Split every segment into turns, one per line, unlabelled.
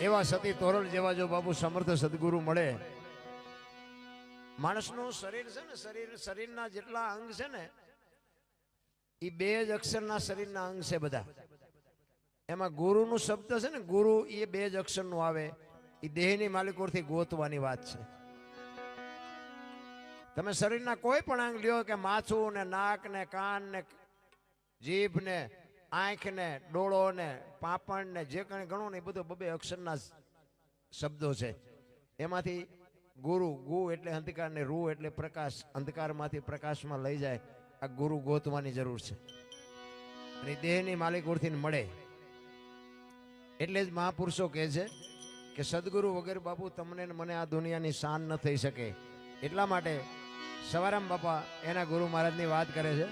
એવા સતી તોરલ જેવા જો બાપુ સમર્થ સદગુરુ મળે, માણસનું શરીર છે ને, શરીરના જેટલા અંગ છે ને એ બે જ અક્ષરના શરીરના અંગ છે બધા. એમાં ગુરુનું શબ્દ છે ને, ગુરુ એ બે જ અક્ષરનું આવે. એ દેહની માલિકોથી ગોતવાની વાત છે. તમે શરીરના કોઈ પણ અંગ લ્યો કે માથું ને, નાક ને, કાન ને, જીભ ને, આંખ ને, ડોળો ને, પાપણ ને, જે કઈ ગણો ને એ બધું બબે અક્ષરના શબ્દો છે. એમાંથી ગુરુ, ગુ એટલે અંધકાર ને રૂ એટલે પ્રકાશ, અંધકારમાંથી પ્રકાશમાં લઈ જાય. આ ગુરુ ગોતવાની જરૂર છે. અને દેહની માલિકોથી મળે. એટલે જ મહાપુરુષો કહે છે કે સદગુરુ વગર બાપુ તમને મને આ દુનિયાની શાન ન થઈ શકે. એટલા માટે સવારામ બાપા એના ગુરુ મહારાજની વાત કરે છે.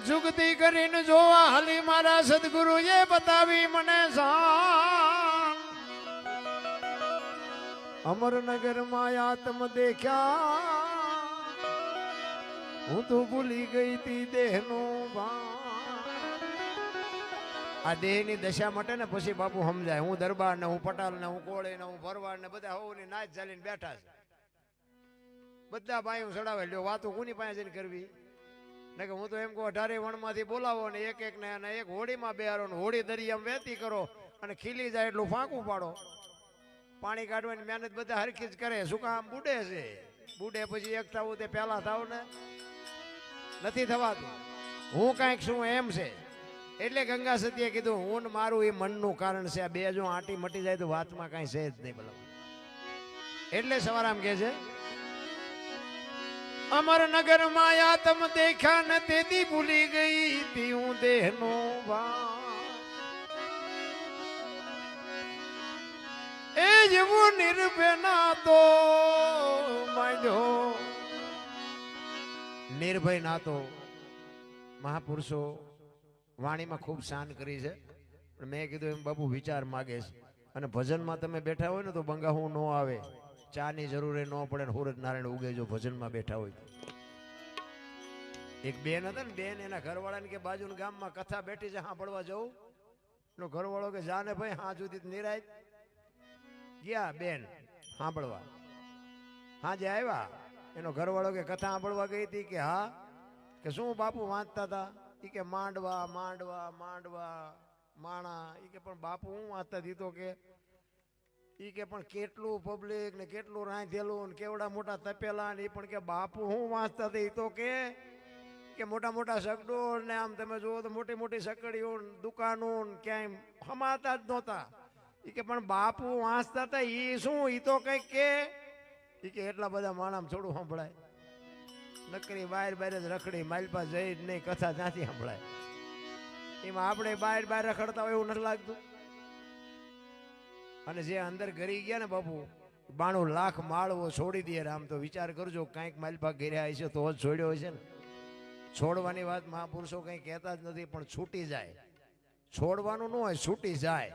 જુગતી કરીને જોવા હાલી મારા સદગુરુ એ બતાવી મને શાન. અમરનગર માં આત્મ દેખ્યા, હું તો ભૂલી ગઈ તી દેહનું ભાન. આ દેહની દશા માટે ને પછી બાપુ સમજાય. હું દરબાર ને, હું પટાલ ને, હું કોળી ને, હું ભરવાડ ને બધા હોવની નાચ ચાલીને બેઠા છે. બધા પાયું ચડાવે લ્યો, વાતો કોની પાસે જઈને કરવી ને? કે હું તો એમ કહું 18 વણમાંથી બોલાવો ને એક એક ને, અને એક હોડીમાં બેહારો ને હોડી દરિયામાં વહેતી કરો અને ખીલી જાય એટલું ફાંકું પાડો. પાણી કાઢવાની મહેનત બધા હરખી જ કરે. શું કામ? બુડે છે. બુડે પછી એક થવું તે પહેલા થાવ ને નથી થવાતું. હું કાંઈક શું એમ છે. એટલે ગંગા સતીએ કીધું હું ને મારું એ મનનું કારણ છે. આ બે જો આંટી મટી જાય તો વાતમાં કાંઈ છે જ નહીં બોલો. એટલે સવારામ કહે છે, અમરનગર માં આત્મ દેખ્યા ને તેથી ભૂલી ગઈ તી હું દેહનો ભાન. એ જેવું નિર્ભય નાતો માંડ્યો. નિર્ભય નાતો મહાપુરુષો વાણીમાં ખૂબ શાન કરી છે. પણ મેં કીધું એમ બાપુ વિચાર માગે છે. અને ભજનમાં તમે બેઠા હોય ને તો બંગાહું ન આવે, ચાની જરૂરે ન પડે ને સૂરજ નારાયણ ઉગે જો ભજનમાં બેઠા હોય. એક બેન હતા ને, બેન એના ઘરવાળાને કે બાજુના ગામમાં કથા બેઠી છે, સાંભળવા જવું. એનો ઘરવાળો કે જાને ભાઈ, હા સુધી નિરાય ગયા બેન સાંભળવા. હાજે આવ્યા. એનો ઘરવાળો કે કથા સાંભળવા ગઈ હતી કે હા. કે શું બાપુ વાંચતા હતા? એ કે માંડવા માંડવા માંડવા માણા. એ કે પણ બાપુ હું વાંચતા હતી? તો કે ઈ કે પણ કેટલું પબ્લિક ને કેટલું રાંધેલું ને કેવડા મોટા તપેલા ને. એ પણ કે બાપુ હું વાંચતા હતા? એ તો કે મોટા મોટા સગડોળ ને આમ તમે જુઓ તો મોટી મોટી સકડીઓ દુકાનો ક્યાંય હમાતા જ નહોતા. એ કે પણ બાપુ વાંચતા હતા એ શું? એ તો કઈક કે એટલા બધા માણસ થોડું સંભળાય. નકરી બહાર બહાર જ રખડી માલપા જઈ જ નહીં, કથા ત્યાંથી સંભળાય. એમાં આપણે બહાર બહાર રખડતા હોય એવું નથી લાગતું. અને જે અંદર ઘરી ગયા ને બાપુ 92 લાખ માળવો છોડી દે. આમ તો વિચાર કરજો, કાંઈક માલપા ઘેર્યા હશે તો જ છોડ્યો હશે ને. છોડવાની વાત મહાપુરુષો કંઈ કહેતા જ નથી, પણ છૂટી જાય. છોડવાનું ન હોય, છૂટી જાય.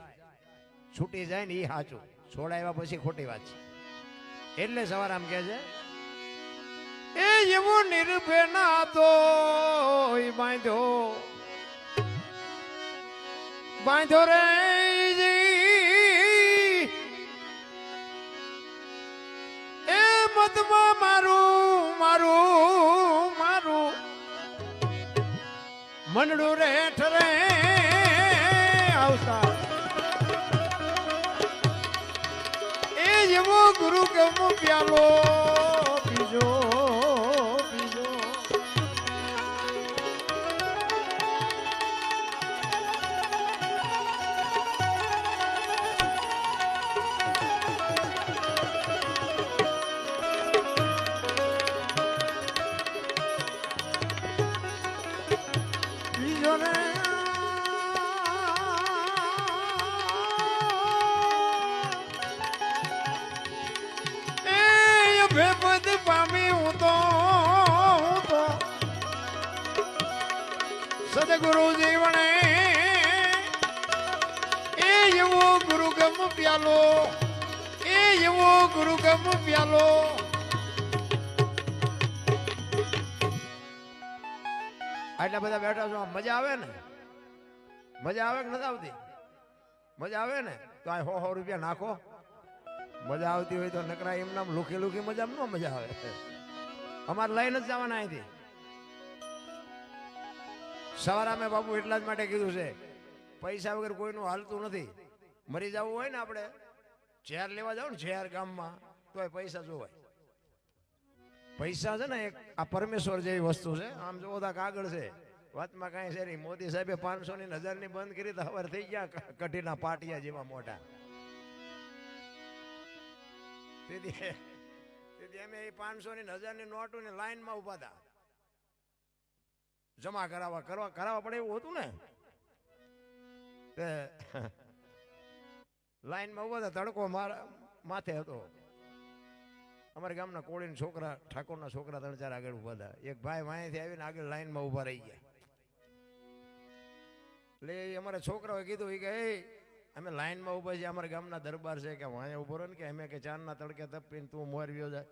છૂટી જાય ને એ સાચું. છોડાવ્યા પછી ખોટી વાત છે. એટલે સવારામ કહે છે, એ એવું નિર્ભય ના તો બાંધ્યો બાંધ્યો રે. એ મતમાં મારું મારું મારું મનડું રે ઠરે આવતા. એ જેવો ગુરુ ગમ પ્યાલો બીજો બીજો. બીજો ને ભેપદ પામી હું તો સદગુરુ જીવણે. એ એવો ગુરુ ગમ પ્યાલો, એ એવો ગુરુ ગમ પ્યાલો. આટલા બધા બેઠા છો, મજા આવે ને? મજા આવે કે નથી આવતી? મજા આવે ને તો આ 100 રૂપિયા નાખો. મજા આવતી હોય તો નકરા એમ નામ લુખી લુખી મજા ન મજા આવે. અમારે લઈને જ જવાના અહીંથી. સવારે અમે બાપુ એટલા જ માટે કીધું છે, પૈસા વગર કોઈનું હાલતું નથી. મરી જવું હોય ને આપણે ઝેર લેવા જાવ ને ઝેર ગામમાં તો પૈસા જોવાય. પૈસા છે ને એક આ પરમેશ્વર જેવી વસ્તુ છે. આમ જોવો તો કાગળ છે, વાતમાં કાંઈ છે નહીં. મોદી સાહેબે 500 ની 1000 ની બંધ કરી તો હવે થઈ ગયા કઢીના પાટિયા જેવા મોટા. તેથી અમે 500 ની 1000 ની નોટોની લાઈનમાં ઉભા હતા જમા કરાવવા પડે એવું હતું ને. લાઈનમાં ઉભા હતા, તડકો માથે હતો. અમારા ગામના કોળીના છોકરા, ઠાકોરના છોકરા 3-4 આગળ ઉભા હતા. એક ભાઈ વાંયથી આવીને આગળ લાઈનમાં ઉભા રહી ગયા. એટલે અમારા છોકરાઓએ કીધું કે અમે લાઈનમાં ઉભા છીએ, અમારા ગામના દરબાર છે કે વાંયા ઉભો રહે ને કે અમે કે ચાંદના તડકે તપીને તું મોરવ્યો જાય.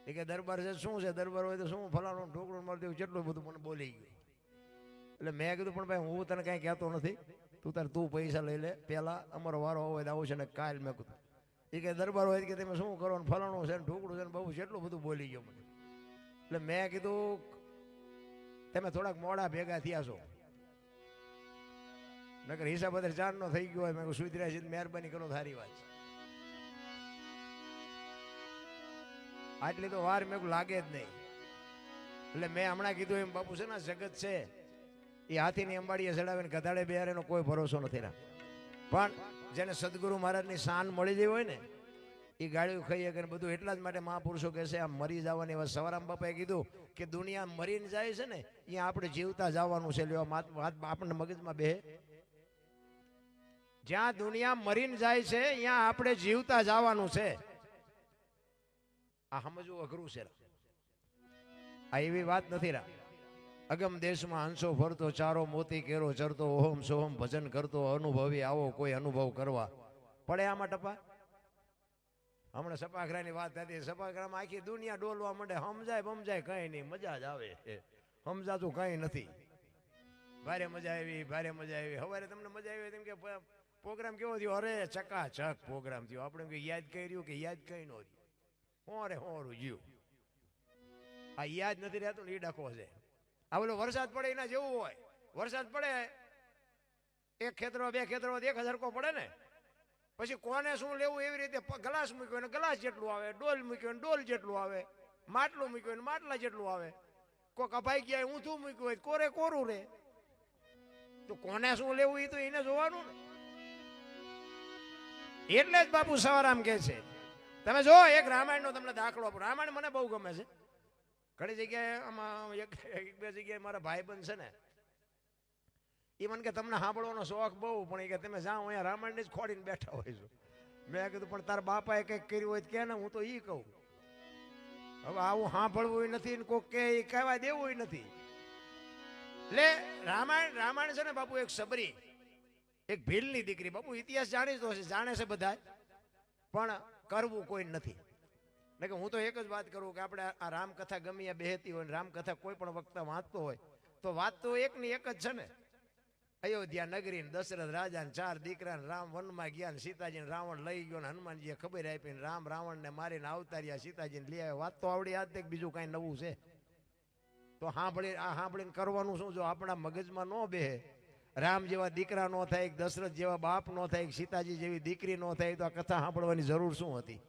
એ કે દરબાર છે શું છે, દરબાર હોય તો શું ફલાણું ઢોકળું મારી દેવું, કેટલું બધું મને બોલી ગયું. એટલે મેં કીધું પણ ભાઈ હું તને કાંઈ કહેતો નથી, તું પૈસા લઈ લે, પેલા અમારો વારો હોય તો આવું છે ને કાલ. મેં કીધું એ કે દરબાર હોય કે તમે શું કરો ને ફલાણું છે ને ઢોકળું છે ને બહુ કેટલું બધું બોલી ગયો મને. એટલે મેં કીધું તમે થોડાક મોડા ભેગા થયા છો, નકર હિસાબ અત્યારે 4 નો થઈ ગયો હોય. મેં સુધર્યા છે, મહેરબાની કરો, સારી વાત છે. આટલી તો વાર મેં લાગે જ નહીં. એટલે મેં હમણાં કીધું એમ બાપુ છે ને જગત છે એ હાથીની અંબાડીએ ચડાવીને ગધાડે બેહારે એનો કોઈ ભરોસો નથી ના. પણ જેને સદગુરુ મહારાજની શાન મળી જઈ હોય ને એ ગાળ્યું ખાઈએ કે બધું. એટલા જ માટે મહાપુરુષો કહે છે આ મરી જવાની વાત. સવારામ બાપાએ કીધું કે દુનિયા મરીને જાય છે ને અહીંયા આપણે જીવતા જવાનું છે. લેવા વાત આપણને મગજમાં બેહે. જ્યાં દુનિયા મરીને જાય છે અહીંયા આપણે જીવતા જવાનું છે. આ સમજવું અઘરું છે. આ એવી વાત નથી રા. અગમ દેશમાં હંસો ફરતો, ચારો મોતી કેરો ચરતો, ઓહમ સોહમ ભજન કરતો, અનુભવી આવો કોઈ અનુભવ કરવા પડે આમાં ટપા. હમણાં સપાખરાની વાત હતી. સપાખરામાં આખી દુનિયા ડોલવા માંડે. સમજાય બમજાય કઈ નહીં, મજા જ આવે. સમજાતું કઈ નથી. ભારે મજા આવી, ભારે મજા આવી. સવારે તમને મજા આવી તેમ કે પ્રોગ્રામ કેવો થયો? અરે ચકાચક પ્રોગ્રામ થયો. આપણે યાદ કર્યું કે યાદ કઈ ન થયું. હોરું જીવ આ યાદ નથી રહેતું ને એ ડખો છે. આ બોલો વરસાદ પડે એના જેવું હોય. વરસાદ પડે એક ખેતરો 2 ખેતરો 1000 પડે ને પછી કોને શું લેવું એવી રીતે ગ્લાસ મૂક્યો ને ગ્લાસ જેટલું આવે, ડોલ મૂક્યો ને ડોલ જેટલું આવે, માટલું મૂક્યું ને માટલા જેટલું આવે. કોક અભાઈ ગયા ઊંધું મૂક્યું હોય કોરે કોરું રે. તો કોને શું લેવું એ તો એને જોવાનું ને. એટલે જ બાપુ સવારામ કહે છે તમે જો એક રામાયણનો તમને દાખલો આપો. રામાયણ મને બહુ ગમે છે. ઘણી જગ્યાએ આમાં એક બે જગ્યાએ મારા ભાઈબંધ છે ને એ મને કે તમને સાંભળવાનો શોખ બહુ, પણ એ કે તમે જાઓ અહીંયા રામાયણને જ ખોડીને બેઠા હોય છો. મેં કીધું પણ તારા બાપાએ કંઈક કર્યું હોય કે ને હું તો એ કહું. હવે આવું સાંભળવું નથી ને કોક કે એ કહેવા દેવું નથી. એટલે રામાયણ છે ને બાપુ એક સબરી, એક ભીલની દીકરી. બાપુ ઇતિહાસ જાણીતો છે, જાણે છે બધા, પણ કરવું કોઈ નથી. એટલે કે હું તો એક જ વાત કરું કે આપણે આ રામકથા ગમે બેહતી હોય ને રામકથા કોઈ પણ વક્તા વાંચતો હોય તો વાત તો એકની એક જ છે ને. અયોધ્યા નગરી દશરથ રાજા ને 4 દીકરા ને રામ વનમાં ગયા ને સીતાજીને રાવણ લઈ ગયો ને હનુમાનજીએ ખબર આપી ને રામ રાવણને મારીને અવતાર્યા, સીતાજીને લઈ આવ્યા. વાત તો આવડી યાદ છે, બીજું કાંઈ નવું છે તો સાંભળીને કરવાનું શું? જો આપણા મગજમાં ન બેહે, રામ જેવા દીકરા ન થાય, દશરથ જેવા બાપ ન થાય, સીતાજી જેવી દીકરી ન થાય તો આ કથા સાંભળવાની જરૂર શું હતી?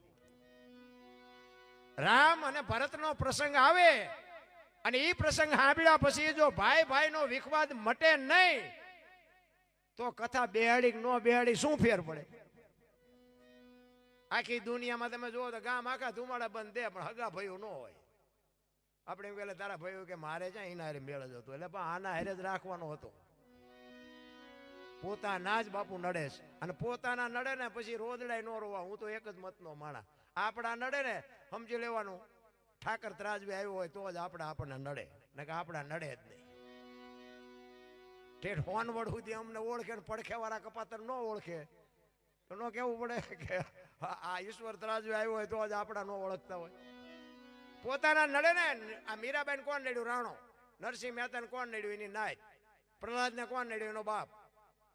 રામ અને ભરતનો પ્રસંગ આવે અને એ પ્રસંગ સાંભળ્યા પછી જો ભાઈ ભાઈનો વિખવાદ મટે નહીં તો કથા બેહાડી ન બેહાડી શું ફેર પડે? આખી દુનિયામાં તમે જુઓ તો ગામ આખા ધુમાડા બંધ દે પણ હગા ભાઈઓ ન હોય. આપણે એમ કહેલા તારા ભાઈઓ કે મારે છે એના હારે મેળ જ હતો. એટલે પણ આના હારે જ રાખવાનો હતો. પોતાના જ બાપુ નડે છે અને પોતાના નડે ને પછી રોદડાય ન રોવા. હું તો એક જ મતનો માણા. આપણા નડે ને સમજી લેવાનું ઠાકર ત્રાજવી આવ્યો હોય તો જ આપણને નડે, ને કે આપણા નડે જ નહીં. ઠેઠ હોનવડ સુધી અમને ઓળખે ને પડખે વાળા કપાતર ન ઓળખે તો ન કેવું પડે કે આ ઈશ્વર ત્રાજવી આવ્યો હોય તો જ આપણા ન ઓળખતા હોય. પોતાના નડે ને. આ મીરાબાઈ કોણ નડ્યું? રાણો. નરસિંહ મહેતાને કોણ નડ્યું? એની નાય. પ્રહલાદને કોણ નડ્યું? એનો બાપ.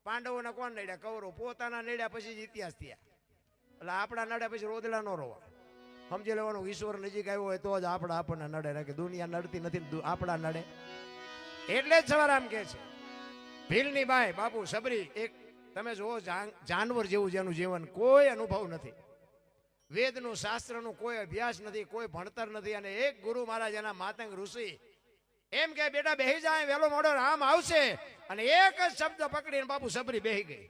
પાંડવોના કોણ નડ્યા? કૌરવ. પોતાના નડ્યા પછી જ ઇતિહાસ થયા. એટલે આપણા નડ્યા પછી રોદડા ન રોવા. સમજી લેવાનું, ઈશ્વર નજીક આવ્યો હોય તો જ આપણને નડે, કે દુનિયા નડતી નથી, આપણા નડે. એટલે જ સવારામ કે છે ભીલની બાઈ બાપુ સબરી, એક તમે જુઓ જાનવર જેવું જેનું જીવન, કોઈ અનુભવ નથી, વેદનું શાસ્ત્રનું કોઈ અભ્યાસ નથી, કોઈ ભણતર નથી. અને એક ગુરુ મહારાજ એના માતંગ ઋષિ એમ કે બેટા બેહી જાય, વેલો મોડો રામ આવશે. અને એક જ શબ્દ પકડીને બાપુ સબરી બેહી ગઈ.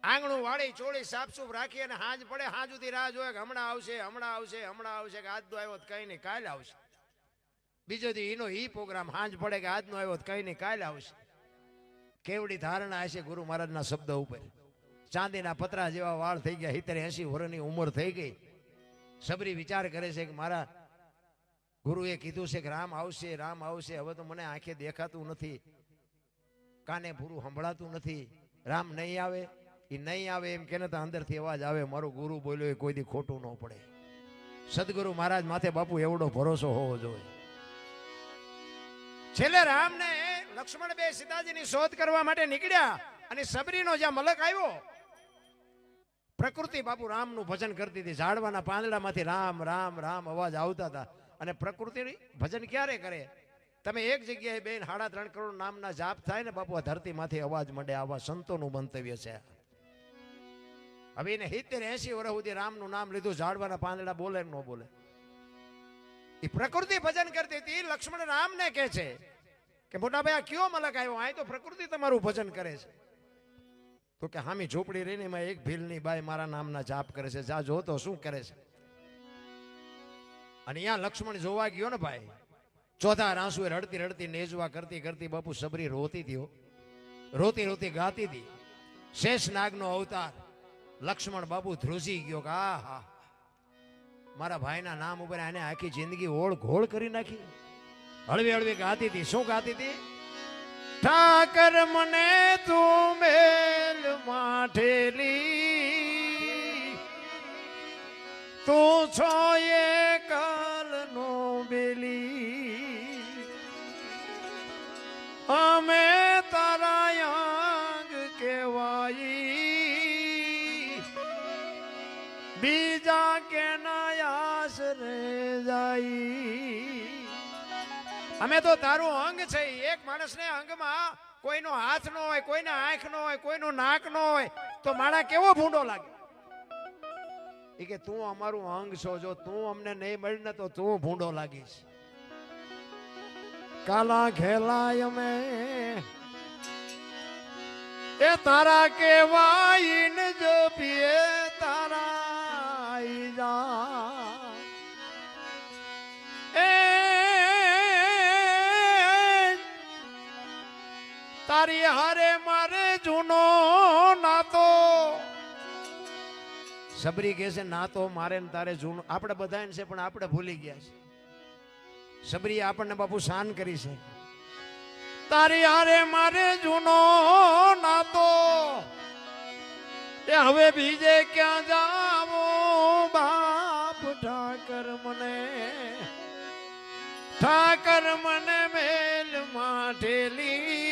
આંગણું વાળી ચોળી સાફસૂફ રાખી અને હાંજ પડે હાંજ સુધી રાહ જોયે કે હમણાં આવશે, હમણાં આવશે, હમણાં આવશે, કે આજનો આવ્યો તો કઈ નહીં કાલે આવશે. બીજો દી એનો ઈ પ્રોગ્રામ, હાંજ પડે કે આજનો આવ્યો તો કઈ નહીં કાલે આવશે. કેવડી ધારણા હશે ગુરુ મહારાજના શબ્દ ઉપર. ચાંદીના પતરા જેવા વાળ થઈ ગયા, 70-80 વર્ષની ઉંમર થઈ ગઈ. સબરી વિચાર કરે છે કે મારા ગુરુએ કીધું છે કે રામ આવશે, રામ આવશે, હવે તો મને આંખે દેખાતું નથી, કાને પૂરું સંભળાતું નથી. રામ નહીં આવે, એ નહીં આવે એમ કે તો અંદરથી અવાજ આવે, મારો ગુરુ બોલ્યો એ કોઈ દી ખોટું ન પડે. સદગુરુ મહારાજ માથે બાપુ એવડો ભરોસો હોવો જોઈએ. છેલ્લે રામને લક્ષ્મણ બે સીતાજીની શોધ કરવા માટે નીકળ્યા અને સબરીનો જ્યાં મલક આવ્યો, પ્રકૃતિ બાપુ રામનું ભજન કરતી હતી. ઝાડવાના પાંદડામાંથી રામ રામ રામ અવાજ આવતા હતા. અને પ્રકૃતિ ભજન ક્યારે કરે? તમે એક જગ્યાએ બેન 3.5 કરોડ નામના જાપ થાય ને બાપુ, આ ધરતીમાંથી અવાજ મળે. આવા સંતોનું મંતવ્ય છે. હવે એને 70-80 વર્ષ સુધી રામનું નામ લીધું, ઝાડવાના પાંદડા બોલે ન બોલે. એ પ્રકૃતિ ભજન કરતી હતી. લક્ષ્મણ રામને કહે છે કે મોટા ભાઈ આ કયો મલક આવ્યો? આ તો પ્રકૃતિ તમારું ભજન કરે છે. તો કે હામી ઝોપડી રહીને એમાં એક ભીલની બાઈ મારા નામના જાપ કરે છે, જા જો તો શું કરે છે. અને અહીંયા લક્ષ્મણ જોવા ગયો ને ભાઈ, ચોથા આંસુએ રડતી રડતી નેજવા કરતી કરતી બાપુ સબરી રોતી હતી, રોતી રોતી ગાતી હતી. શેષનાગનો અવતાર લક્ષ્મણ બાપુ ધ્રુજી ગયો કે આ હા, મારા ભાઈના નામ ઉપર આને આખી જિંદગી ઓળ ઘોળ કરી નાખી. હળવી હળવી ગાતી હતી. શું ગાતી હતી? ઠાકર મને તું મેલ માઠેલી, તું છો એ કાલનો બેલી, અમે તારા યાંગ કેવાઈ, બીજા કે નાયાસ રે જાય. અમે તો તારું અંગ છે. એક માણસને અંગમાં કોઈનો હાથ ન હોય, કોઈને આંખ ન હોય, કોઈનું નાક ન હોય તો માણા કેવો ભૂંડો લાગે. એ કે તું અમારું અંગ છો, જો તું અમને નહીં મળી ને તો તું ભૂંડો લાગીશ. કાલા ખેલાય અમે એ તારા કેવાય ને જો પીએ તારા જા તારી હારે મારે જૂનો નાતો. સબરી કહે છે નાતો મારે ને તારે જૂનો આપણે બધાને છે, પણ આપણે ભૂલી ગયા છે. સબરી આપણને બાપુ શાન કરી છે. તારી હારે મારે જૂનો નાતો, એ હવે બીજે ક્યાં જાવો બાપ. ઠાકર મને મેલ માઠેલી,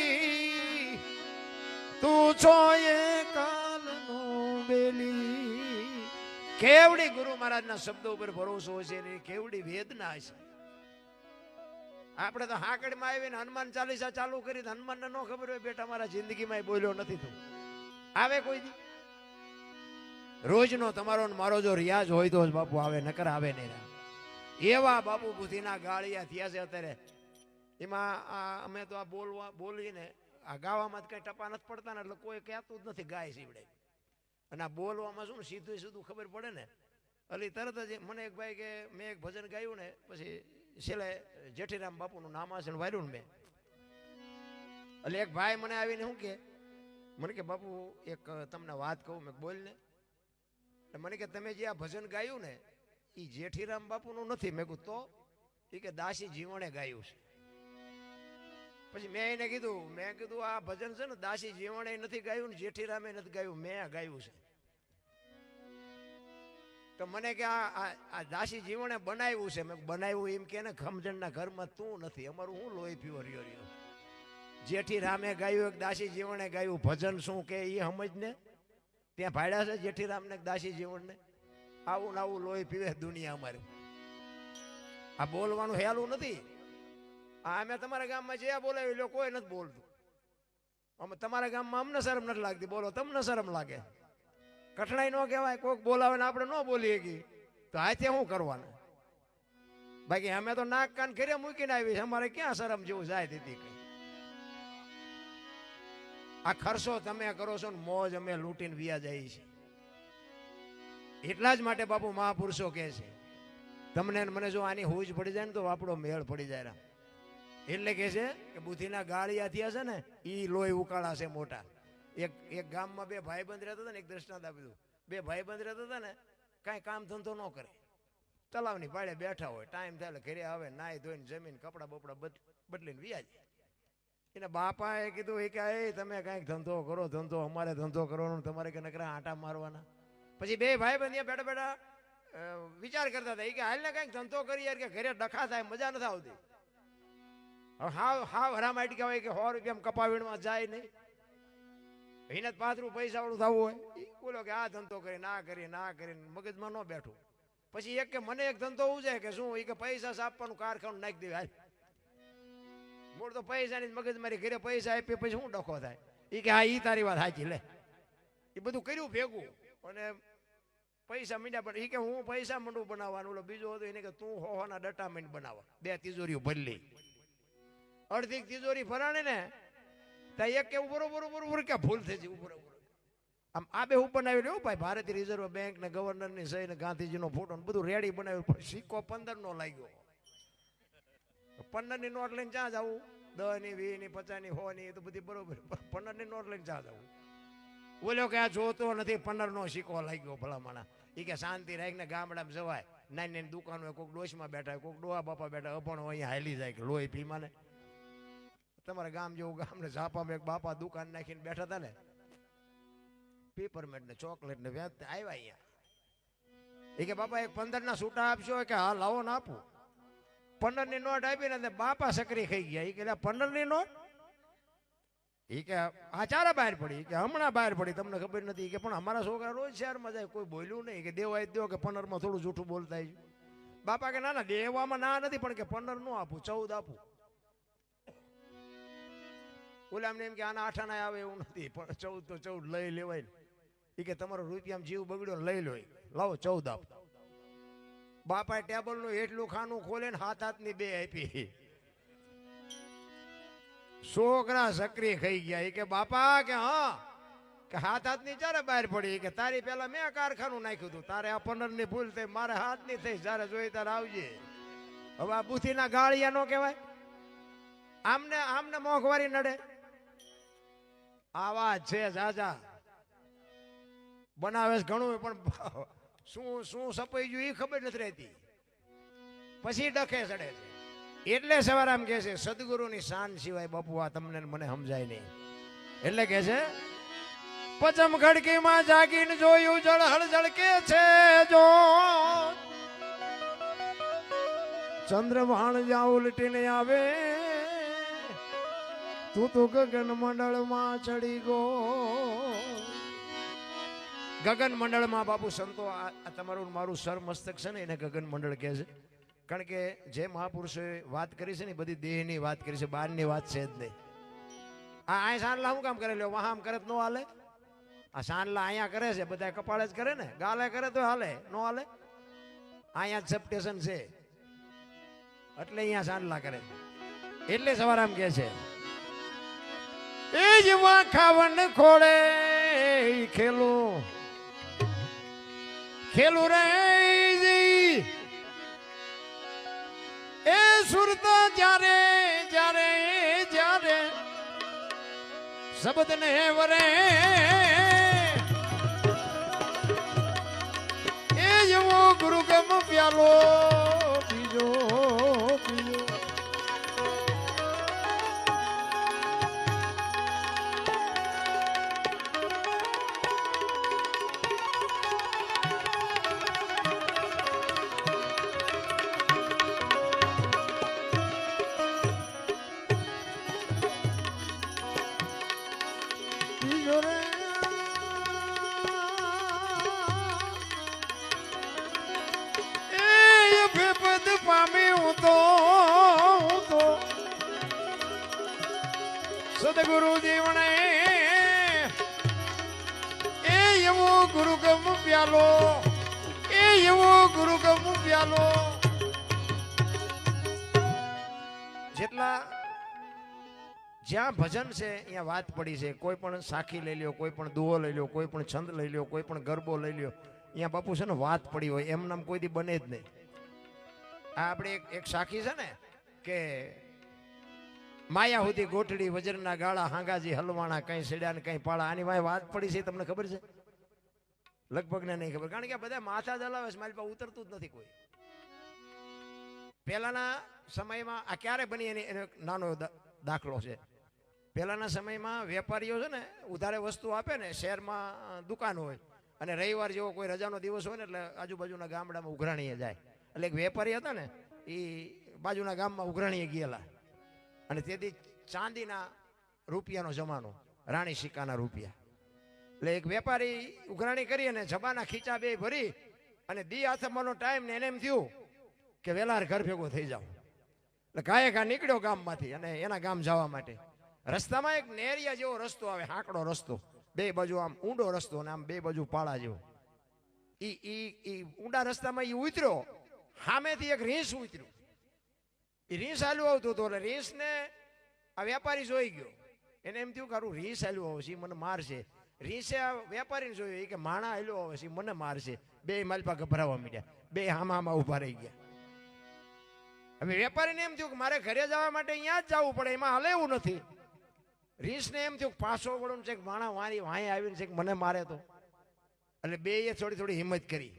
તું છો એ કાલનો બેલી. કેવડી ગુરુ મહારાજના શબ્દો ઉપર ભરોસો છે ને કેવડી વેદના છે. આપણે તો હાકડમાં આવીને હનુમાન ચાલીસા ચાલુ કરી, હનુમાનને ન ખબર હોય બેટા મારા જિંદગીમાં બોલ્યો નથી તું આવે કોઈ દી. રોજનો તમારો મારો જો રિયાઝ હોય તો જ બાપુ આવે, નકર આવે નહીં. એવા બાપુ બુદ્ધિના ગાળિયા થયા છે અત્યારે. એમાં અમે તો આ બોલીને આ ગાવામાં કઈ ટપા નથી પડતા ને, એટલે કોઈ કહેતું જ નથી ગાય સીવડે. અને આ બોલવામાં શું સીધું સીધું ખબર પડે ને. એટલે તરત જ મને એક ભાઈ કે મેં એક ભજન ગાયું ને, પછી છેલ્લે જેઠીરામ બાપુનું નામાસણ વાર્યું ને મેં. એટલે એક ભાઈ મને આવીને શું કે, મને કે બાપુ એક તમને વાત કહું. મેં બોલ ને. મને કે તમે જે આ ભજન ગાયું ને એ જેઠીરામ બાપુનું નથી. મેં કહ્યું તો? એ કે દાસી જીવણે ગાયું છે. પછી મેં એને કીધું, આ ભજન છે ને દાસી જીવણે નથી ગાયું ને જેઠીરામે નથી ગાયું, મેં ગાયું છે. તો મને કે આ દાસી જીવણે બનાવ્યું છે. મેં બનાવ્યું એમ કે ને ખમજણના ઘરમાં તું નથી, અમારું હું લોહી પીવો રહ્યો. જેઠી રામે ગાયું એક દાસી જીવણે ગાયું ભજન શું કે એ સમજ ને ત્યાં ભાડ્યા છે જેઠી રામને દાસી જીવણને આવું ને આવું લોહી પીવે દુનિયા અમારી આ બોલવાનું હેલું નથી આ અમે તમારા ગામમાં જે બોલાવી લો કોઈ નથી બોલતું અમે તમારા ગામમાં અમને શરમ નથી લાગતી બોલો તમને શરમ લાગે કઠણાઈ ન કહેવાય કોઈક બોલાવે ને આપણે ન બોલીએ કે તો હાથે શું કરવાનું બાકી અમે તો નાક કાન ઘરે મૂકીને આવી અમારે ક્યાં શરમ જેવું જાય દીધી કઈ આ ખર્ચો તમે કરો છો ને મોજ અમે લૂંટીને વ્યા જાય છે એટલા જ માટે બાપુ મહાપુરુષો કહે છે તમને મને જો આની હૂજ પડી જાય ને તો આપણો મેળ પડી જાય એટલે કે છે કે બુદ્ધિના ગાળિયા થયા છે ને એ લોહી ઉકાળા છે મોટા એક ગામમાં બે ભાઈબંધ રહેતા હતા ને એક દ્રષ્ટાંત આપ્યું બે ભાઈબંધ રહેતા હતા ને કાંઈ કામ ધંધો ન કરે તલાવની પાડે બેઠા હોય ટાઈમ થાય એટલે ઘરે આવે નાઈ ધોઈને જમીન કપડાં બપડા બદલીને વ્યાજ એના બાપાએ કીધું એ કે એ તમે કાંઈક ધંધો કરો ધંધો અમારે ધંધો કરવાનો તમારે કે નકરા આંટા મારવાના પછી બે ભાઈબંધ બેઠા બેઠા વિચાર કરતા હતા એ કે હાલ ને કાંઈક ધંધો કરી યાર કે ઘરે ડખા થાય મજા નથી આવતી હાવ હરામાઈટ કહેવાય કે 100 રૂપિયા કપાવીણમાં જાય નહીં એને 5 રૂપિયા પૈસા વાળું થવું હોય બોલો કે આ ધંધો કરી ના કરીને મગજમાં ન બેઠું પછી એક કે મને એક ધંધો ઉજે કે શું એ કે પૈસા સાપવાનું કારખાનું નાખી દેવાય મૂળ તો પૈસાની મગજ મારી ઘરે પૈસા આપીએ પછી શું ડખો થાય એ કે હા એ તારી વાત સાચી લે એ બધું કર્યું ભેગું અને પૈસા મીંડ્યા પણ એ કે હું પૈસા મંડું બનાવવાનું ઓલો બીજો હતો એને કે તું હોવાના ડટા મીંડ બનાવવા 2 તિજોરીઓ ભરી અડધી તિજોરી ફરાણી ને ત્યાં એક કે બરોબર ક્યાં ભૂલ થઈ જાય બરોબર આમ આ બે હું બનાવી લ્યો ભાઈ ભારતીય રિઝર્વ બેંક ને ગવર્નર ની સહી ને ગાંધીજીનો ફોટો બધું રેડી બનાવ્યું પણ સિક્કો 15 નો લાગ્યો 15 ની નોટ લઈને ક્યાં જવું 10 ની 20 ની 50 ની 100 ની એ તો બધી બરોબર 15 ની નોટ લઈને ક્યાં જવું બોલ્યો કે આ જોતો નથી 15 નો સિક્કો લાગ્યો ભલામણા એ કે શાંતિ રાખીને ગામડામાં જવાય નાની દુકાનો હોય કોઈક ડોશમાં બેઠા હોય કોઈક ડોહા બાપા બેઠા અભણ અહીંયા હાલી જાય કે લોહી પીમાં ને તમારા ગામ જેવું ગામ ને ઝાપામાં એક બાપા દુકાન નાખીને બેઠા હતા ને પેપરમેન્ટ ને ચોકલેટ ને વ્યાજ આવ્યા અહીંયા એ કે બાપા એક 15 ના છૂટા આપશો કે હા લાવો ને આપું 15 ની નોટ આપી ને બાપા સકરી ખાઈ ગયા એ કે 15 ની નોટ એ કે આ ચારા બહાર પડી કે હમણાં બહાર પડી તમને ખબર નથી કે પણ અમારા છોકરા રોજ શહેરમાં જાય કોઈ બોલ્યું નહીં કે દેવાય દો કે 15 માં થોડું જૂઠું બોલતા બાપા કે ના દેવામાં ના નથી પણ કે 15 નો આપું 14 આપું ઓલા એમ કે આના 8 આના આવે એવું નથી પણ 14 તો 14 લઈ લેવાય એ કે તમારો રૂપિયામાં જીવ બગડ્યો લઈ લો લાવો 14 આપો બાપાએ ટેબલ નું એટલું ખાનું ખોલે ને હાથ ની 2 આપી છોકરા સક્રિય ખાઈ ગયા એ કે બાપા કે હા કે હાથ ની જયારે બહાર પડી કે તારી પેલા મેં કારખાનું નાખ્યું હતું તારે આ 15 ની ભૂલ થઈ મારે હાથ ની થઈ જયારે જોઈ તારે આવજે હવે આ બુથીના ગાળિયા નો કહેવાય આમને મોંઘવારી નડે આવા છે જાજા બનાવે ઘણું પણ શું સપાઈ ગયું એ ખબર નથી રહેતી પછી ડખે ચડે છે એટલે સવારામ કે છે સદગુરુની શાન સિવાય બાપુ આ તમને મને સમજાય નહીં એટલે કે છે પચમ ખડકીમાં જાગીને જોયું જળહળ જળકે છે જો ચંદ્રભાણ જ્યાં ઉલટીને આવે તું તો ગગન મંડળમાં ચડી ગો ગગન મંડળમાં બાપુ સંતો આ તમારું મારું સર મસ્તક છે ને એને ગગન મંડળ કહે છે કારણ કે જે મહાપુરુષોએ વાત કરી છે ને બધી દેહની વાત કરી છે બહારની વાત છે જ નહીં આ સાનલા શું કામ કરે લ્યો વહાં આમ કરે તો ન હાલે આ સાનલા અહીંયા કરે છે બધા કપાળે જ કરે ને ગાલે કરે તો હાલે ન હાલે અહીંયા જ સબસ્ટેશન છે એટલે અહીંયા સાનલા કરે એટલે સવારામ કે છે એ જ ખાવન ખોળે ખેલું રે એ સુરતા જ્યારે જ્યારે જ્યારે શબ્દ ને વરે એ જેવો ગુરુગમ પ્યાલો બીજો બીજો બીજો રે એ બેપદ પામી હું તો સદગુરુ જીવણે એ એવો ગુરુગમ પ્યાલો એ એવો ગુરુગમ પ્યાલો જેટલા જ્યાં ભજન છે અહીંયા વાત પડી છે. કોઈ પણ સાખી લઈ લ્યો, કોઈ પણ દુઓ લઈ લ્યો, કોઈ પણ છંદ લઈ લ્યો, કોઈ પણ ગરબો લઈ લ્યો, અહીંયા બાપુ છે ને વાત પડી હોય એમ નામ કોઈ દી બને જ નહીં. આ આપણે એક સાખી છે ને કે માયા હુધી ગોઠડી વજરના ગાળા હાંગાજી હલવાણા કઈ સેડ્યા ને કઈ પાળા. આની વાય વાત પડી છે તમને ખબર છે? લગભગ ને નહીં ખબર, કારણ કે બધા માથા દલાવે છે, મારી પાસે ઉતરતું જ નથી કોઈ. પહેલાના સમયમાં આ ક્યારે બની એનો નાનો દાખલો છે. પહેલાના સમયમાં વેપારીઓ છે ને ઉધારે વસ્તુ આપે ને, શહેરમાં દુકાન હોય અને રવિવાર જેવો કોઈ રજાનો દિવસ હોય ને એટલે આજુબાજુના ગામડામાં ઉઘરાણીએ જાય. એટલે એક વેપારી હતા ને એ બાજુના ગામમાં ઉઘરાણીએ ગયેલા અને તેથી ચાંદીના રૂપિયાનો જમાનો, રાણી સિક્કાના રૂપિયા. એટલે એક વેપારી ઉઘરાણી કરી અને જબાના ખીચા બે ભરી અને દી આથમવાનો ટાઈમ ને એને એમ થયું કે વેલાર ઘર ભેગો થઈ જાવ. એટલે કાયકા નીકળ્યો ગામમાંથી અને એના ગામ જવા માટે. રસ્તામાં એક નેરિયા જેવો રસ્તો આવે, હાંકડો રસ્તો, બે બાજુ આમ ઊંડો રસ્તો અને આમ બે બાજુ પાળા જેવો. ઈ ઊંડા રસ્તામાં ઈ ઉતર્યો, સામેથી એક રીંછ ઉતર્યું. એ રીંછ હાલ્યું આવતું હતું એટલે રીંછને આ વેપારી જોઈ ગયો. એને એમ થયું કે હારું રીંછ હાલ્યું આવે છે મને મારશે. રીંછે આ વેપારીને જોયું કે માણા હાલ્યો આવે છે મને મારશે. બે માલપા ગભરાવા માંડ્યા, બે હામાં ઉભા રહી ગયા. હવે વેપારીને એમ થયું કે મારે ઘરે જવા માટે અહીંયા જ જવું પડે, એમાં હાલે એવું નથી. રીંછને એમ થયું પાછો વળું છે કે માણા મારી વાંય આવીને છે કે મને મારે તો. એટલે બે થોડી હિંમત કરી.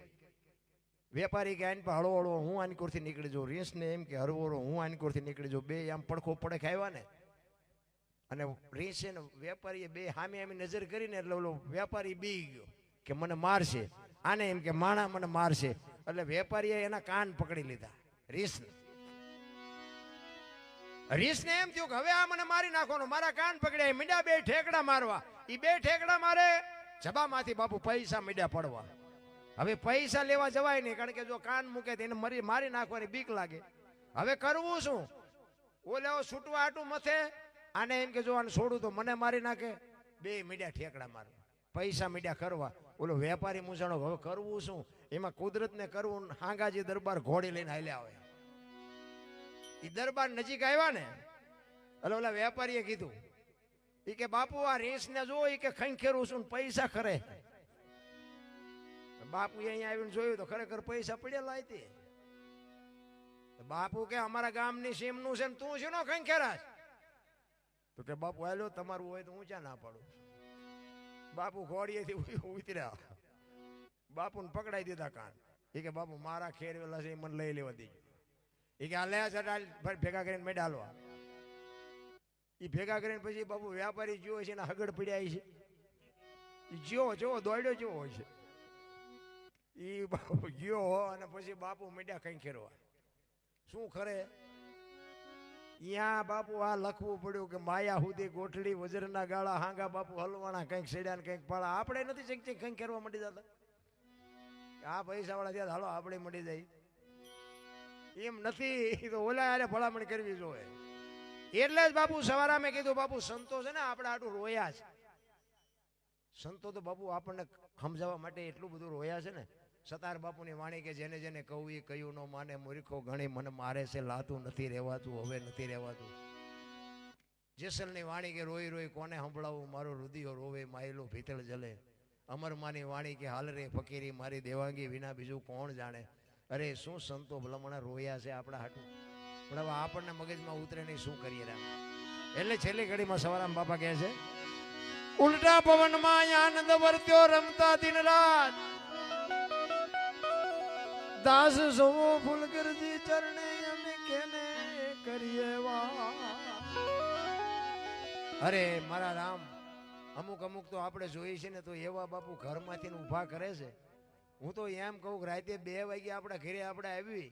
વેપારી કે આની પર હળવો હળવો હું આની કોરથી નીકળી જાઉં, રીંછને એમ કે હળવો હું આની કોરથી નીકળી જાઉં. બે આમ પડખો પડે ખાવ્યા ને અને રીંછે ને વેપારીએ બે સામે આમી નજર કરીને એટલે ઓલો વેપારી બી ગયો કે મને મારશે. આને એમ કે માણા મને મારશે. એટલે વેપારીએ એના કાન પકડી લીધા રીંછને. રીંછને એમ થયું કે હવે આ મને મારી નાખવાનો, મારા કાન પકડ્યા. મીંડા બે ઠેકડા મારવા. એ બે ઠેકડા મારે જબામાંથી બાપુ પૈસા મીંડા પડવા. હવે પૈસા લેવા જવાય નહીં, કારણ કે જો કાન મૂકે તો એને મારી નાખવાની બીક લાગે. હવે કરવું શું? ઓલે છૂટવા આટું મથે, આને એમ કે જો આને છોડું તો મને મારી નાખે. બે મીંડા ઠેકડા મારવા, પૈસા મીંડા કરવા. ઓલો વેપારી મૂંઝાણો, હવે કરવું શું? એમાં કુદરતને કરવું. હાંગાજી દરબાર ઘોડી લઈને હાલ્યા આવે. એ દરબાર નજીક આવ્યા ને એટલે ઓલા વેપારીએ કીધું ઈ કે બાપુ આ રીંછને જો ઈ કે ખંખેરું છું પૈસા ખરે. બાપુ અહીંયા આવીને જોયું તો ખરેખર પૈસા પડેલા હતી. બાપુ કે અમારા ગામની સીમનું છે ને તું છે નો ખંખેરાશ? તો કે બાપુ હાલો તમારું હોય તો હું ક્યાં ના પાડું. બાપુ ઘોડીએથી ઉતર્યા, બાપુને પકડાઈ દીધા કાન. એ કે બાપુ મારા ખેરવેલા છે મને લઈ લેવા દેજો. એ કે લે ચટાલ ભેગા કરીને મેં ડાલવા. એ ભેગા કરીને પછી બાપુ વેપારી જોયો છે ને હગડ પડ્યા છે. જેવો દોડ્યો જેવો હોય છે. એ બાપુ ગયો અને પછી બાપુ મીંડા કઈ ખેરવા. શું ખરે? ત્યાં બાપુ આ લખવું પડ્યું કે માયા હુધી ગોઠડી વજરના ગાળા હાંગા બાપુ હલવાના કંઈક સેડ્યા ને કંઈક પાળા. આપણે નથી ચીક કંઈક ખેરવા માંડી જતા. આ પૈસા વાળા ત્યાં હાલો આપણે મળી જાય એમ નથી. તો ઓલા યારે ભલામણ કરવી જોઈએ. એટલે જ બાપુ સવારે મેં કીધું બાપુ સંતો છે ને આપણે આટલું રોયા છે. સંતો તો બાપુ આપણને સમજાવવા માટે એટલું બધું રોયા છે ને. સતાર બાપુની વાણી કે જેને જેને કહું એ કયું ન માને, મૂર્ખો ઘણી મને મારે છે, લાતું નથી રહેવાતું, હવે નથી રહેવાતું. જેસલની વાણી કે રોઈ રોઈ કોને સંભળાવું, મારો રુધિયો રોવે, માયલો ભીતળ જલે. અમરમાની વાણી કે હાલ રે ફકીરી મારી દેવાંગી, વિના બીજું કોણ જાણે. અરે શું સંતો ભલામણા રોયા છે આપણા હાટું, પણ હવે આપણને મગજમાં ઉતરે નહીં, શું કરીએ રામ. એટલે છેલ્લી ઘડીમાં સવારામ બાપા કહે છે, ઉલટા પવનમાં આનંદ વર્ત્યો રમતા દિન રાત, દાસ સૌ ફૂલગરજી ચરણે અમે કેને કરીએ વા. અરે મારા રામ, અમુક તો આપણે જોઈએ છે ને તો એવા બાપુ ઘરમાંથી ઊભા કરે છે. હું તો એમ કહું કે રાતે 2 વાગે આપણા ઘરે આપણે આવી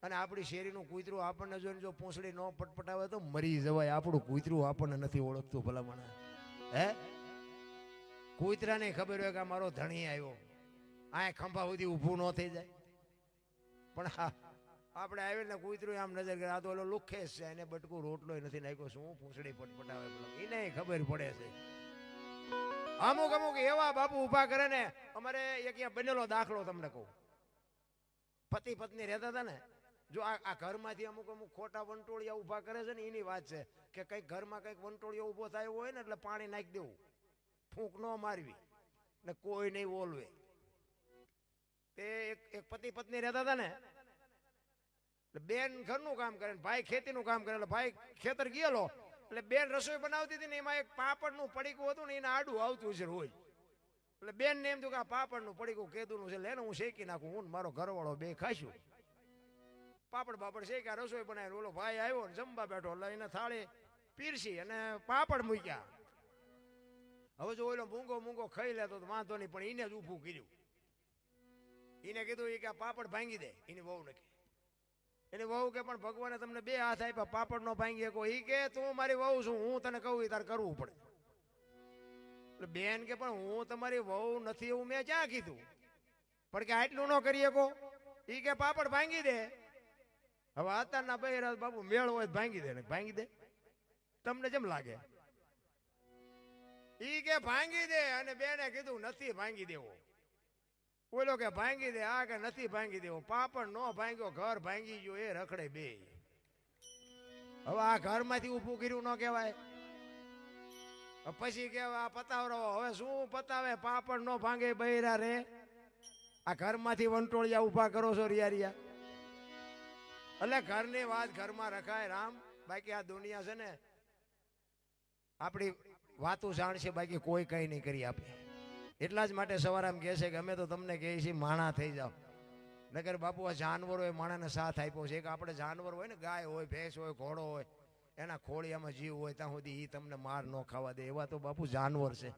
અને આપણી શેરીનું કૂતરું આપણને જોઈને જો પૂંછડી ન પટપટાવે તો મરી જવાય. આપણું કૂતરું આપણને નથી ઓળખતું ભલામણા. હે કૂતરાને ખબર હોય કે મારો ધણી આવ્યો, આ ખંભા સુધી ઊભું ન થઈ જાય. પણ આપણે આવીને કૂતરું આમ નજર કરે, આ તો ઓલો લુખેશ છે, એને બટકું રોટલો નથી નાખ્યો, શું પૂંછડી પટપટાવે, એને ખબર પડે છે. અમુક અમુક એવા બાપુ ઉભા કરે ને, અમારે એક બનેલો દાખલો તમને કહું. પતિ પત્ની રહેતા હતા ને, જો આ ઘરમાંથી અમુક અમુક ખોટા વંટોળિયા ઉભા કરે છે ને, એની વાત છે કે કંઈક ઘરમાં કંઈક વંટોળિયો ઉભો થયો હોય ને, એટલે પાણી નાખી દેવું, ફૂંક ન મારવી ને કોઈ નહીં બોલવે. તે એક પતિ પત્ની રહેતા હતા ને, બેન ઘરનું કામ કરે, ભાઈ ખેતીનું કામ કરે. એટલે ભાઈ ખેતર ગયેલો, એટલે બેન રસોઈ બનાવતી હતી ને, એમાં એક પાપડનું પડીકું હતું ને, એને આડું આવતું છે રોજ. એટલે બેન ને એમ થયું કે આ પાપડનું પડીકું કેદુનું છે, લેને હું શેકી નાખું, હું મારો ઘરવાળો બે ખાઈશું. પાપડ બાપડ શેક્યા, રસોઈ બનાવી. ઓલો ભાઈ આવ્યો ને જમવા બેઠો, એટલે એને થાળી પીરસી અને પાપડ મૂક્યા. હવે જો ઓલો મૂંગો ખાઈ લેતો તો વાંધો નહીં, પણ એને જ ઊભું કર્યું. એને કીધું કે આ પાપડ ભાંગી દે. એની વહુ ને એની વહુ કે પણ ભગવાને તમને બે હાથ આપ્યા, પાપડ નો ભાંગી શકો. ઈ કે તું મારી વહુ છું, હું તને કહું તારે કરવું પડે. એટલે બેન કે પણ હું તમારી વહુ નથી એવું મેં ક્યાં કીધું, પણ કે આટલું ન કરી શકો. ઈ કે પાપડ ભાંગી દે. હવે અત્યારના બહેરા બાપુ મેળ હોય ભાંગી દે ને ભાંગી દે, તમને જેમ લાગે. ઈ કે ભાંગી દે, અને બેને કીધું નથી ભાંગી દેવો. બોલો કે ભાંગી દે, આ કે નથી ભાંગી દેવો. પાપડ નો ભાંગ્યો, ઘર ભાંગી ગયો, એ રખડે બે. હવે આ ઘરમાંથી ઊભું કર્યું ન કહેવાય. પછી કેવાય આ પતાવરો. હવે શું પતાવે, પાપડ નો ભાંગે બૈરા રે. આ ઘરમાંથી વંટોળિયા ઊભા કરો છો રિયા. એટલે ઘરની વાત ઘરમાં રખાય રામ. બાકી આ દુનિયા છે ને આપણી વાતો જાણશે, બાકી કોઈ કઈ નહીં કરી આપે. એટલા જ માટે સવારામ કહે છે કે અમે તો તમને કહીએ છીએ માણા થઈ જાઓ. નગર બાપુ આ જાનવરોએ માણાને સાથ આપ્યો છે. કે આપણે જાનવર હોય ને, ગાય હોય, ભેંસ હોય, ઘોડો હોય, એના ખોળિયામાં જીવ હોય ત્યાં સુધી એ તમને માર ન ખાવા દે. એવા તો બાપુ જાનવર છે.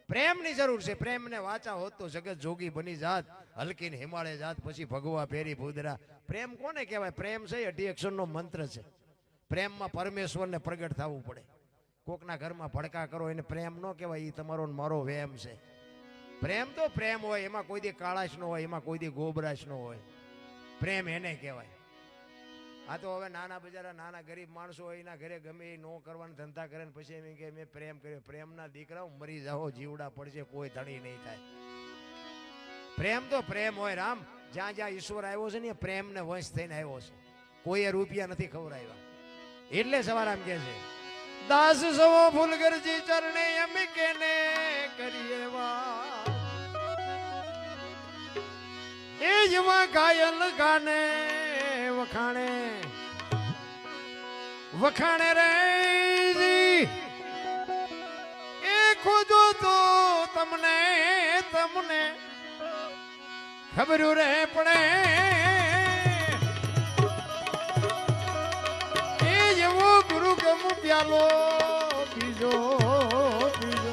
પ્રેમની જરૂર છે. પ્રેમને વાચા હોત તો જગત જોગી બની જાત, હલકીને હિમાલય જાત, પછી ભગવા ફેરી ભૂદરા. પ્રેમ કોને કહેવાય? પ્રેમ છે 88 નો મંત્ર છે. પ્રેમમાં પરમેશ્વરને પ્રગટ થવું પડે. કોકના ઘરમાં ભડકા કરો એને પ્રેમ ન કહેવાય, એ તમારો મારો વેમ છે. પ્રેમ તો પ્રેમ હોય, એમાં કોઈ દી કાળાશ ન હોય, એમાં કોઈ દી ગોબરાશ ન હોય. પ્રેમ એને કહેવાય. આ તો હવે નાના બજારા નાના ગરીબ માણસો હોય, એના ઘરે ગમે એ નો કરવાના ધંધા કરે ને પછી એમ કે મેં પ્રેમ કર્યો. પ્રેમના દીકરાઓ મરી જાઓ, જીવડા પડશે, કોઈ ધણી નહીં થાય. પ્રેમ તો પ્રેમ હોય રામ. જ્યાં જ્યાં ઈશ્વર આવ્યો છે ને, પ્રેમને વંશ થઈને આવ્યો છે. કોઈએ રૂપિયા નથી ખવડાવ્યા. એટલે સવારામ કે છે, દાસ સવો ફૂલગરજી ચરણે એમ કેને કરીએ વા. એ જવા ઘાયલ ગાને વખાણે વખાણે રે એ ખોજો તો તમને તમને ખબર રે પડે. એ જેવો ગુરુ ગમ પ્યાલો બીજો બીજો.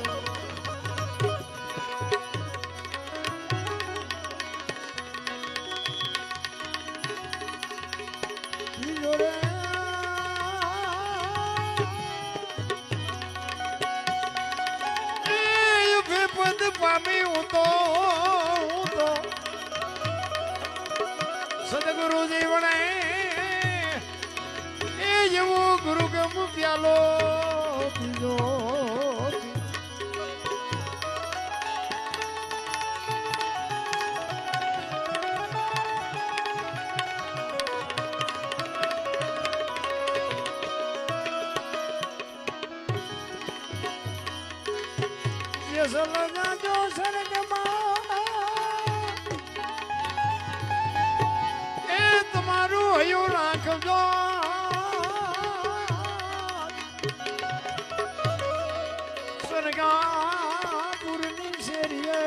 પામી હું તો સદગુરુ જીવણે એ જેવો ગુરુ ગમ પ્યાલો પીજો. સલગા જો સ્વર્ગમાં એ તમારું હયું રાખજો. સ્વર્ગાપુરની શેરીએ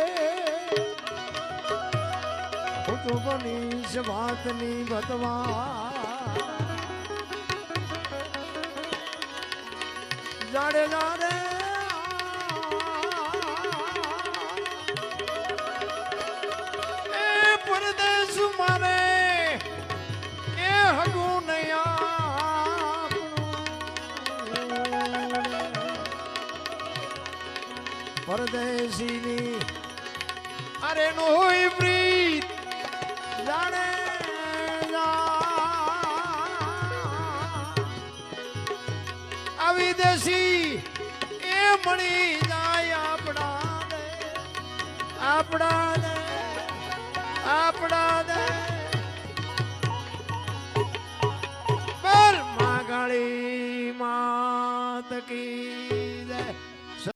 કુતુબની વાતની બતવા જાડે જાડે પરદેશ મારે એ હગું નયા પરદેશીની અરે નોય પ્રીત જાણે આવી દેશી એ મળી જાય આપણા બોલ માગળી માત કી